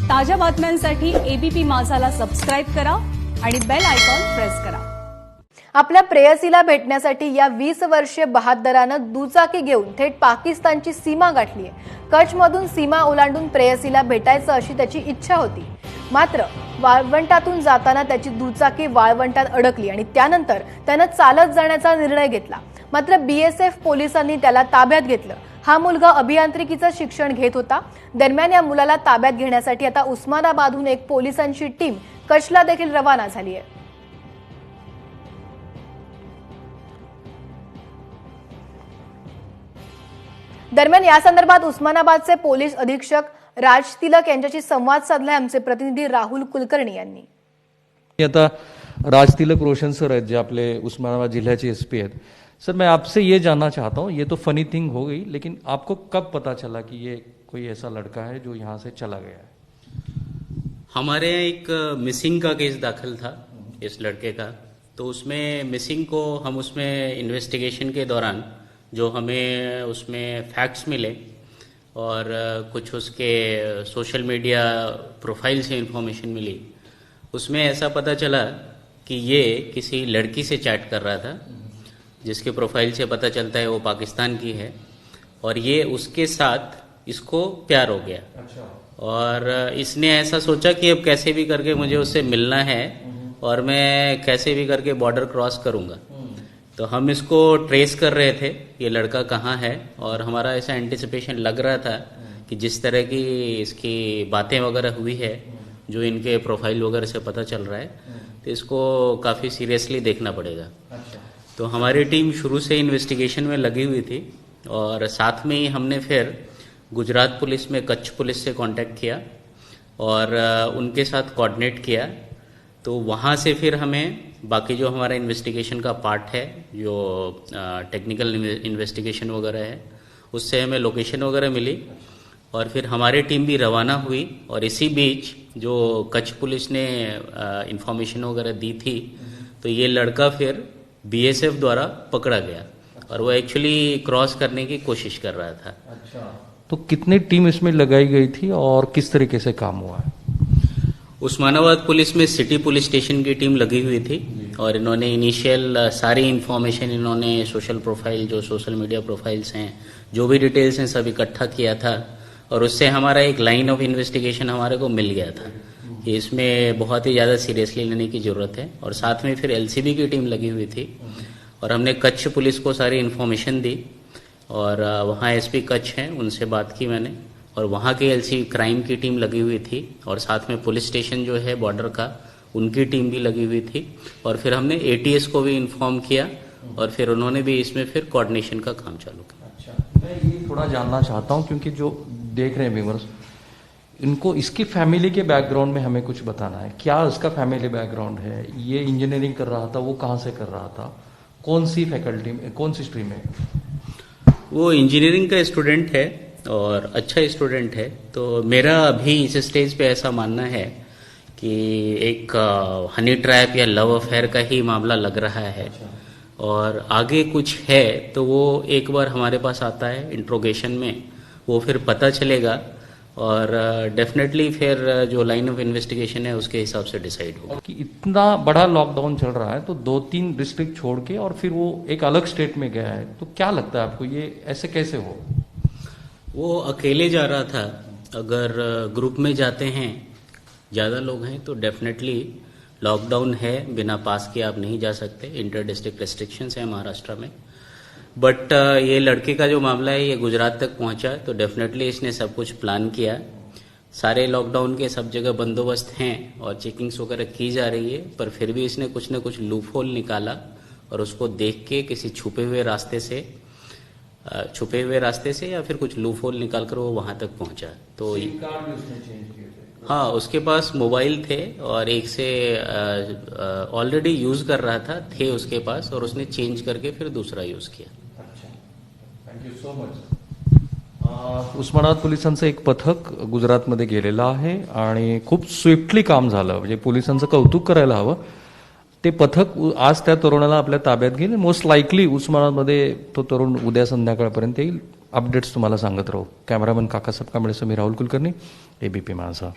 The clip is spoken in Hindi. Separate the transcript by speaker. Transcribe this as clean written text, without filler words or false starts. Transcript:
Speaker 1: ताज्या बातम्यांसाठी एबीपी माझाला सबस्क्राईब करा आणि बेल आयकॉन प्रेस करा।
Speaker 2: आपल्या प्रेयसीला भेटण्यासाठी या 20 वर्षीय बहादरानं दुचाकी घेऊन थेट पाकिस्तानची सीमा गाठली आहे। कच्छमधून सीमा ओलांडून प्रेयसीला भेटायचं अशी त्याची इच्छा होती, मात्र वाळवंटातून जाताना त्याची दुचाकी वाळवंटात अडकली आणि त्यानंतर त्यानं चालत जाण्याचा निर्णय घेतला। मात्र बीएसएफ पोलिसांनी त्याला ताब्यात घेतलं। हा मुलगा अभियांत्रिकीचं शिक्षण घेत होता। दरम्यान या मुलाला ताब्यात घेण्यासाठी आता उस्मानाबादहून एक पोलिसांची टीम कच्छला देखील रवाना झाली आहे। दरम्यान या संदर्भात उस्मानाबादचे पोलीस अधीक्षक राज तिलक यांच्याशी संवाद साधलाय आमचे प्रतिनिधी राहुल कुलकर्णी यांनी।
Speaker 3: आता राज तिलक रोशन सर आहेत, जे आपले उस्मानाबाद जिल्ह्याचे एसपी आहेत। सर, मैं आपसे ये जानना चाहता हूँ, ये तो फनी थिंग हो गई, लेकिन आपको कब पता चला कि ये कोई ऐसा लड़का है जो यहाँ से चला गया है?
Speaker 4: हमारे यहाँ एक मिसिंग का केस दाखिल था इस लड़के का, तो उसमें मिसिंग को हम उसमें इन्वेस्टिगेशन के दौरान जो हमें उसमें फैक्ट्स मिले और कुछ उसके सोशल मीडिया प्रोफाइल से इंफॉर्मेशन मिली, उसमें ऐसा पता चला कि ये किसी लड़की से चैट कर रहा था, जिसके प्रोफाइल से पता चलता है वो पाकिस्तान की है, और ये उसके साथ इसको प्यार हो गया। और इसने ऐसा सोचा कि अब कैसे भी करके मुझे उससे मिलना है और मैं कैसे भी करके बॉर्डर क्रॉस करूंगा। तो हम इसको ट्रेस कर रहे थे, ये लड़का कहाँ है, और हमारा ऐसा एंटिसिपेशन लग रहा था कि जिस तरह की इसकी बातें वगैरह हुई है, जो इनके प्रोफाइल वगैरह से पता चल रहा है, तो इसको काफ़ी सीरियसली देखना पड़ेगा। तो हमारी टीम शुरू से इन्वेस्टिगेशन में लगी हुई थी, और साथ में ही हमने फिर गुजरात पुलिस में कच्छ पुलिस से कांटेक्ट किया और उनके साथ कोऑर्डिनेट किया। तो वहाँ से फिर हमें बाकी जो हमारा इन्वेस्टिगेशन का पार्ट है, जो टेक्निकल इन्वेस्टिगेशन वगैरह है, उससे हमें लोकेशन वगैरह मिली और फिर हमारी टीम भी रवाना हुई। और इसी बीच जो कच्छ पुलिस ने इंफॉर्मेशन वगैरह दी थी, तो ये लड़का फिर बीएसएफ द्वारा पकड़ा गया और वो एक्चुअली क्रॉस करने की कोशिश कर रहा था।
Speaker 3: अच्छा, तो कितनी टीम इसमें लगाई गई थी और किस तरीके से काम हुआ है?
Speaker 4: उस्मानाबाद पुलिस में सिटी पुलिस स्टेशन की टीम लगी हुई थी और इन्होंने इनिशियल सारी इन्फॉर्मेशन, इन्होंने सोशल प्रोफाइल, जो सोशल मीडिया प्रोफाइल्स हैं, जो भी डिटेल्स हैं, सब इकट्ठा किया था और उससे हमारा एक लाइन ऑफ इन्वेस्टिगेशन हमारे को मिल गया था कि इसमें बहुत ही ज़्यादा सीरियसली लेने की ज़रूरत है। और साथ में फिर एलसीबी की टीम लगी हुई थी और हमने कच्छ पुलिस को सारी इन्फॉर्मेशन दी और वहाँ एसपी कच्छ हैं, उनसे बात की मैंने, और वहाँ की एलसी क्राइम की टीम लगी हुई थी और साथ में पुलिस स्टेशन जो है बॉर्डर का, उनकी टीम भी लगी हुई थी। और फिर हमने एटीएस को भी इन्फॉर्म किया और फिर उन्होंने भी इसमें फिर कोऑर्डिनेशन का काम चालू किया।
Speaker 3: अच्छा, मैं ये थोड़ा जानना चाहता हूँ, क्योंकि जो देख रहे हैं व्यूअर्स, इनको इसकी फैमिली के बैकग्राउंड में हमें कुछ बताना है। क्या उसका फैमिली बैकग्राउंड है? ये इंजीनियरिंग कर रहा था, वो कहाँ से कर रहा था, कौन सी फैकल्टी में, कौन सी स्ट्रीम में?
Speaker 4: वो इंजीनियरिंग का स्टूडेंट है और अच्छा स्टूडेंट है। तो मेरा अभी इस स्टेज पे ऐसा मानना है कि एक हनी ट्रैप या लव अफेयर का ही मामला लग रहा है और आगे कुछ है तो वो एक बार हमारे पास आता है इंट्रोगेशन में, वो फिर पता चलेगा और डेफिनेटली फिर जो लाइन ऑफ इन्वेस्टिगेशन है उसके हिसाब से डिसाइड होगा।
Speaker 3: कि इतना बड़ा लॉकडाउन चल रहा है तो 2-3 डिस्ट्रिक्ट छोड़ के और फिर वो एक अलग स्टेट में गया है, तो क्या लगता है आपको ये ऐसे कैसे हो?
Speaker 4: वो अकेले जा रहा था। अगर ग्रुप में जाते हैं, ज़्यादा लोग हैं, तो डेफिनेटली लॉकडाउन है, बिना पास के आप नहीं जा सकते, इंटर डिस्ट्रिक्ट रेस्ट्रिक्शंस है महाराष्ट्र में। बट ये लड़के का जो मामला है, ये गुजरात तक पहुंचा, तो डेफिनेटली इसने सब कुछ प्लान किया। सारे लॉकडाउन के सब जगह बंदोबस्त हैं और चेकिंग्स वगैरह की जा रही है, पर फिर भी इसने कुछ न कुछ लूप होल निकाला और उसको देख के किसी छुपे हुए रास्ते से या फिर कुछ लूप होल निकाल कर वो वहां तक पहुंचा। तो हाँ, उसके पास मोबाइल थे और एक से ऑलरेडी यूज कर रहा था, थे उसके पास, और उसने चेंज करके फिर दूसरा यूज किया।
Speaker 3: Thank you so much. Osmanabad पोलिसांचं एक पथक गुजरातमध्ये गेलेलं आहे आणि खूप स्विफ्टली काम झालं, म्हणजे पोलिसांचं कौतुक करायला हवं। ते पथक आज त्या तरुणाला आपल्या ताब्यात घेईल। मोस्ट लाईकली उस्मानाबादमध्ये तो तरुण उद्या संध्याकाळपर्यंत येईल। अपडेट्स तुम्हाला सांगत राहू। कॅमेरामन काकासाहेब कांबळे, मी राहुल कुलकर्णी, एबीपी माझा।